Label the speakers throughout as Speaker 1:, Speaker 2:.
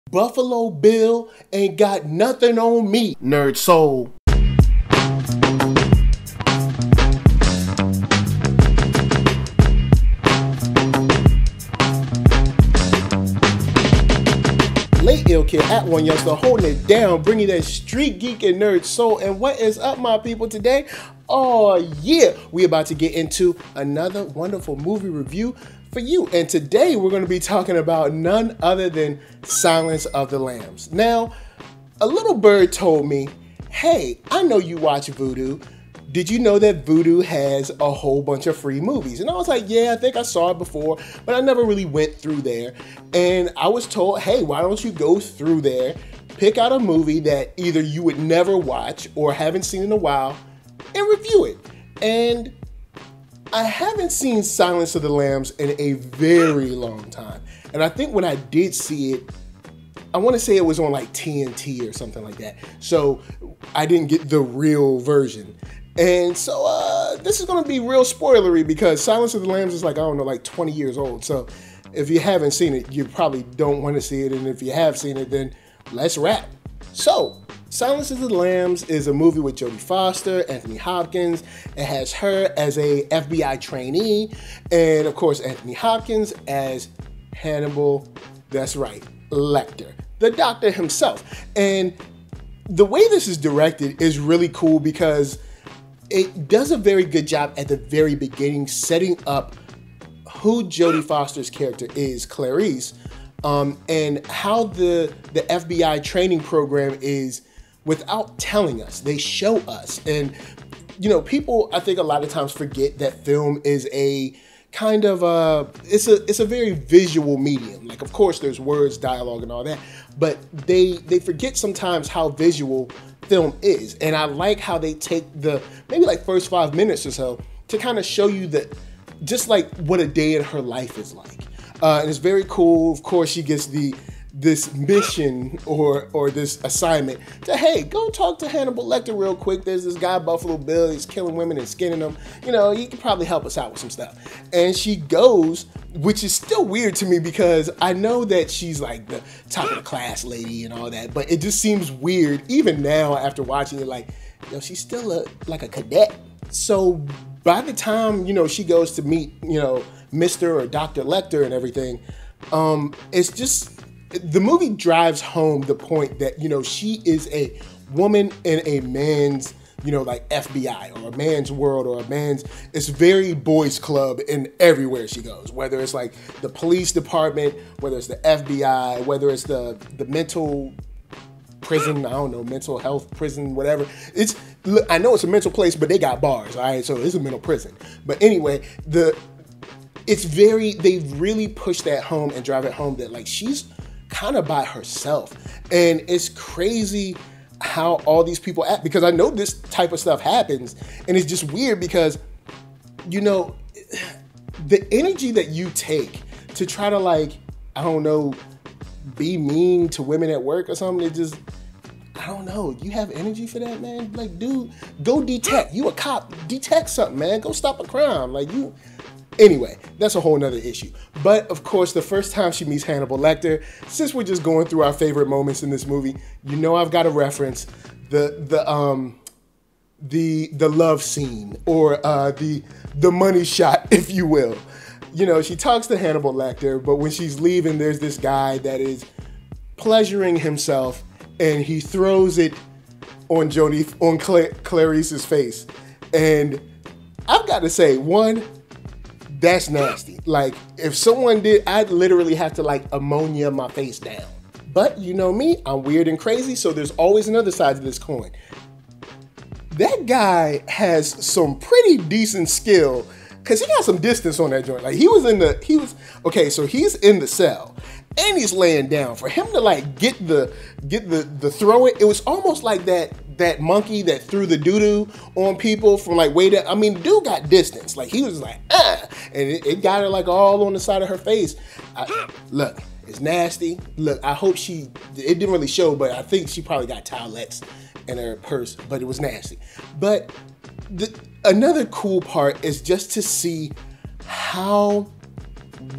Speaker 1: Buffalo Bill ain't got nothing on me. NERDSoul. Late Ill Kid at OneYoungsta holding it down, bringing that StreetGeek and NERDSoul. And what is up, my people, today? Oh yeah, we about to get into another wonderful movie review for you. And today we're going to be talking about none other than Silence of the Lambs. Now, a little bird told me, hey, I know you watch Vudu. Did you know that Vudu has a whole bunch of free movies? And I was like, yeah, I think I saw it before, but I never really went through there. And I was told, hey, why don't you go through there, pick out a movie that either you would never watch or haven't seen in a while, and review it. And I haven't seen Silence of the Lambs in a very long time. And I think when I did see it, I want to say it was on like TNT or something like that. So I didn't get the real version. And so this is going to be real spoilery because Silence of the Lambs is like, I don't know, like 20 years old. So if you haven't seen it, you probably don't want to see it. And if you have seen it, then let's wrap. So Silence of the Lambs is a movie with Jodie Foster Anthony Hopkins. It has her as a FBI trainee. And of course, Anthony Hopkins as Hannibal, that's right, Lecter, the doctor himself. And the way this is directed is really cool because it does a very good job at the very beginning setting up who Jodie Foster's character is, Clarice, and how the FBI training program is without telling us. They show us. And, you know, people, I think a lot of times forget that film is a kind of it's a very visual medium. Like, of course, there's words, dialogue, and all that, but they forget sometimes how visual film is. And I like how they take the maybe like first 5 minutes or so to kind of show you that just like what a day in her life is like. And it's very cool. Of course, she gets this mission or this assignment to, hey, go talk to Hannibal Lecter real quick. There's this guy, Buffalo Bill, he's killing women and skinning them. You know, he can probably help us out with some stuff. And she goes, which is still weird to me because I know that she's like the top of the class lady and all that, but it just seems weird even now after watching it, like, you know, she's still like a cadet. So by the time, you know, she goes to meet, you know, Mr. or Dr. Lecter and everything, it's just, the movie drives home the point that, you know, she is a woman in a man's, you know, like FBI or a man's world or a man's, it's very boys club in everywhere she goes, whether it's like the police department, whether it's the FBI, whether it's the mental prison, I don't know, mental health prison, whatever. I know it's a mental place, but they got bars, all right? So it's a mental prison. But anyway, they really push that home and drive it home that like she's kind of by herself. And it's crazy how all these people act, because I know this type of stuff happens, and it's just weird because, you know, the energy that you take to try to, like, I don't know, be mean to women at work or something, it just, I don't know, you have energy for that, man? Like, dude, go detect. You a cop, detect something, man. Go stop a crime. Like, you... Anyway, that's a whole nother issue. But of course, the first time she meets Hannibal Lecter, since we're just going through our favorite moments in this movie, you know I've got to reference the love scene or the money shot, if you will. You know, she talks to Hannibal Lecter, but when she's leaving, there's this guy that is pleasuring himself, and he throws it on Clarice's face. And I've got to say, one, that's nasty. Like, if someone did, I'd literally have to like ammonia my face down. But you know me, I'm weird and crazy, so there's always another side to this coin. That guy has some pretty decent skill, because he got some distance on that joint. Like, so he's in the cell and he's laying down. For him to like get the throw it was almost like that monkey that threw the doo-doo on people from like way down. I mean, the dude got distance. Like, he was like, and it got her like all on the side of her face. Look, it's nasty. Look, I hope it didn't really show, but I think she probably got towelettes in her purse, but it was nasty. But another cool part is just to see how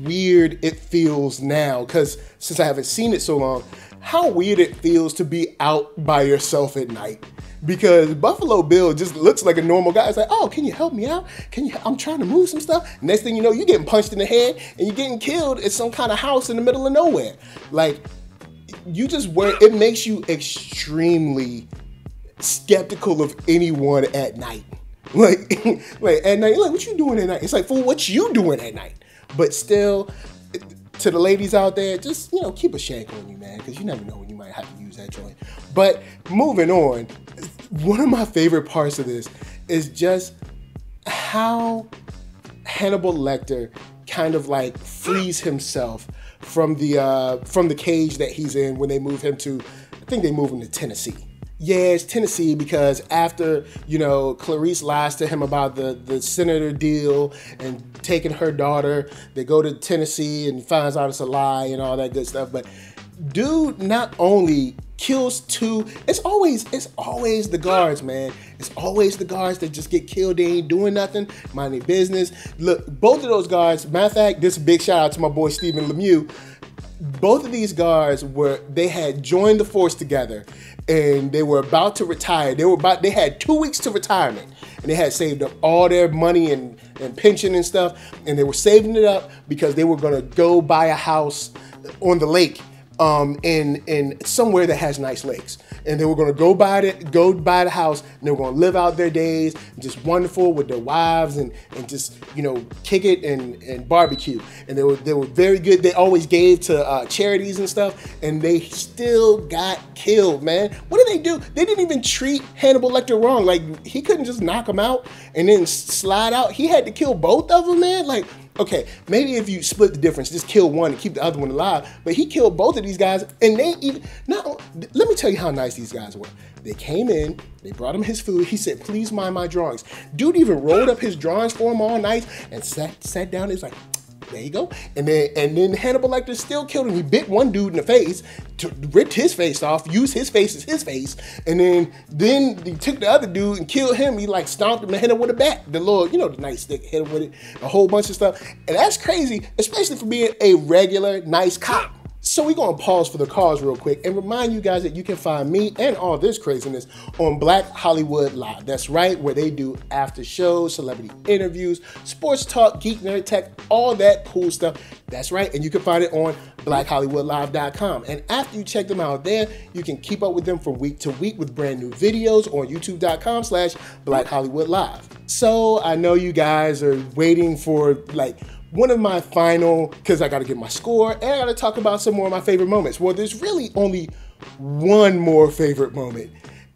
Speaker 1: weird it feels now, because since I haven't seen it so long, how weird it feels to be out by yourself at night. Because Buffalo Bill just looks like a normal guy. It's like, oh, can you help me out? I'm trying to move some stuff. Next thing you know, you're getting punched in the head and you're getting killed at some kind of house in the middle of nowhere. Like, it makes you extremely skeptical of anyone at night. Like at night, like, what you doing at night? It's like, fool, what you doing at night? But still, to the ladies out there, just, keep a shank on you, man, because you never know when you might have to use that joint. But moving on, one of my favorite parts of this is just how Hannibal Lecter kind of like frees himself from the cage that he's in when they move him to, I think they move him to Tennessee. Yeah, it's Tennessee because after, Clarice lies to him about the senator deal and taking her daughter, they go to Tennessee and finds out it's a lie and all that good stuff. But dude not only kills two, it's always the guards, man. It's always the guards that just get killed. They ain't doing nothing, mind their business. Look, both of those guards, matter of fact, this is a big shout out to my boy Stephen Lemieux. Both of these guards they had joined the force together and they were about to retire. They had 2 weeks to retirement and they had saved up all their money and pension and stuff, and they were saving it up because they were gonna go buy a house on the lake in somewhere that has nice lakes. And they were gonna go buy the house and they were gonna live out their days just wonderful with their wives and just, kick it and barbecue. And they were very good. They always gave to charities and stuff, and they still got killed, man. What did they do? They didn't even treat Hannibal Lecter wrong. Like, he couldn't just knock him out and then slide out. He had to kill both of them, man. Like, okay, maybe if you split the difference, just kill one and keep the other one alive. But he killed both of these guys, and let me tell you how nice these guys were. They came in, they brought him his food. He said, please mind my drawings. Dude even rolled up his drawings for him all night and sat down. He's like, there you go. And then Hannibal Lecter still killed him. He bit one dude in the face, ripped his face off, used his face as his face, and then he took the other dude and killed him. He like stomped him and hit him with a bat. The little, the nice stick, hit him with it, a whole bunch of stuff. And that's crazy, especially for being a regular nice cop. So we're going to pause for the cause real quick and remind you guys that you can find me and all this craziness on Black Hollywood Live. That's right, where they do after shows, celebrity interviews, sports talk, geek, nerd, tech, all that cool stuff. That's right, and you can find it on blackhollywoodlive.com. And after you check them out there, you can keep up with them from week to week with brand new videos on youtube.com/blackhollywoodlive. So I know you guys are waiting for one of my final, because I got to get my score and I got to talk about some more of my favorite moments. Well, there's really only one more favorite moment.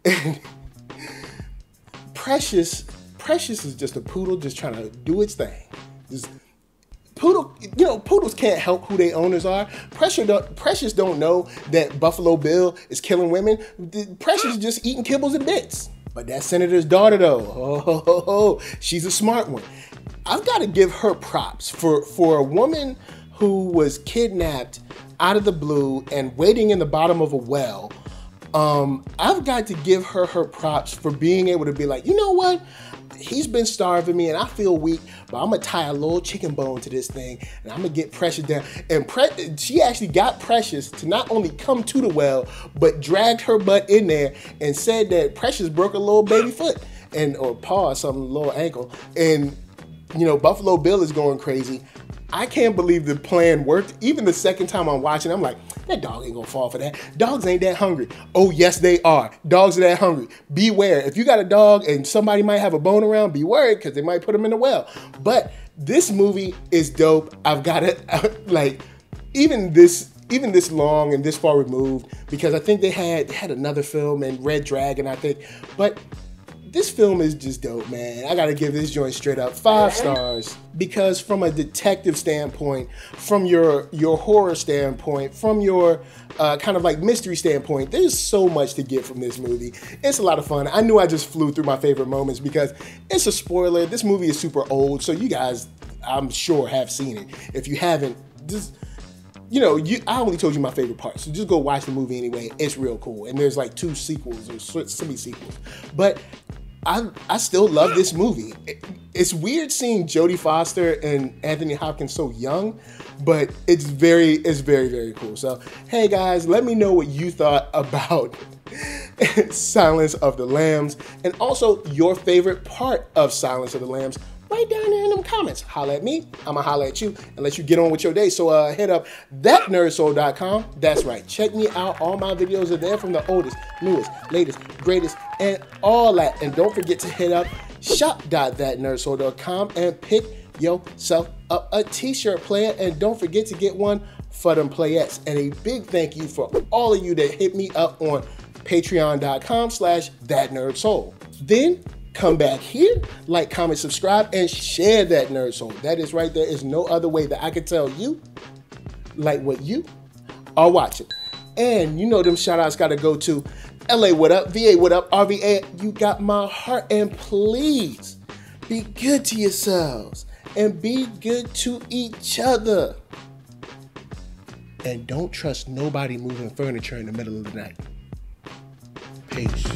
Speaker 1: And Precious is just a poodle just trying to do its thing. Poodles can't help who their owners are. Precious don't know that Buffalo Bill is killing women. Precious is just eating kibbles and bits. But that senator's daughter, though, she's a smart one. I've got to give her props for a woman who was kidnapped out of the blue and waiting in the bottom of a well. I've got to give her props for being able to be like, you know what? He's been starving me and I feel weak, but I'm going to tie a little chicken bone to this thing and I'm going to get Precious down. And she actually got Precious to not only come to the well, but dragged her butt in there and said that Precious broke a little baby foot or paw or something, little ankle. And Buffalo Bill is going crazy. I can't believe the plan worked. Even the second time I'm watching, I'm like, that dog ain't gonna fall for that. Dogs ain't that hungry. Oh, yes, they are. Dogs are that hungry. Beware. If you got a dog and somebody might have a bone around, be worried because they might put them in the well. But this movie is dope. I've got it, even this long and this far removed, because I think they had another film in Red Dragon, I think. But this film is just dope, man. I gotta give this joint straight up 5 stars, because from a detective standpoint, from your horror standpoint, from your kind of like mystery standpoint, there's so much to get from this movie. It's a lot of fun. I knew I just flew through my favorite moments because it's a spoiler. This movie is super old, so you guys, I'm sure, have seen it. If you haven't, just I only told you my favorite parts, so just go watch the movie anyway. It's real cool, and there's like 2 sequels or semi-sequels. But I still love this movie. It's weird seeing Jodie Foster and Anthony Hopkins so young, but it's very, very cool. So, hey guys, let me know what you thought about Silence of the Lambs, and also your favorite part of Silence of the Lambs. Right down there in them comments. Holla at me, I'ma holla at you and let you get on with your day. So head up ThatNERDSoul.com. That's right, check me out. All my videos are there, from the oldest, newest, latest, greatest, and all that. And don't forget to hit up shop.thatnerdsoul.com and pick yourself up a t-shirt, player. And don't forget to get one for them playettes. And a big thank you for all of you that hit me up on patreon.com/thatnerdsoul. Then come back here, like, comment, subscribe, and share That Nerd Soul. That is right. There is no other way that I can tell you like what you are watching. And you know them shout outs got to go to LA, what up? VA, what up? RVA, you got my heart. And please be good to yourselves and be good to each other. And don't trust nobody moving furniture in the middle of the night. Peace.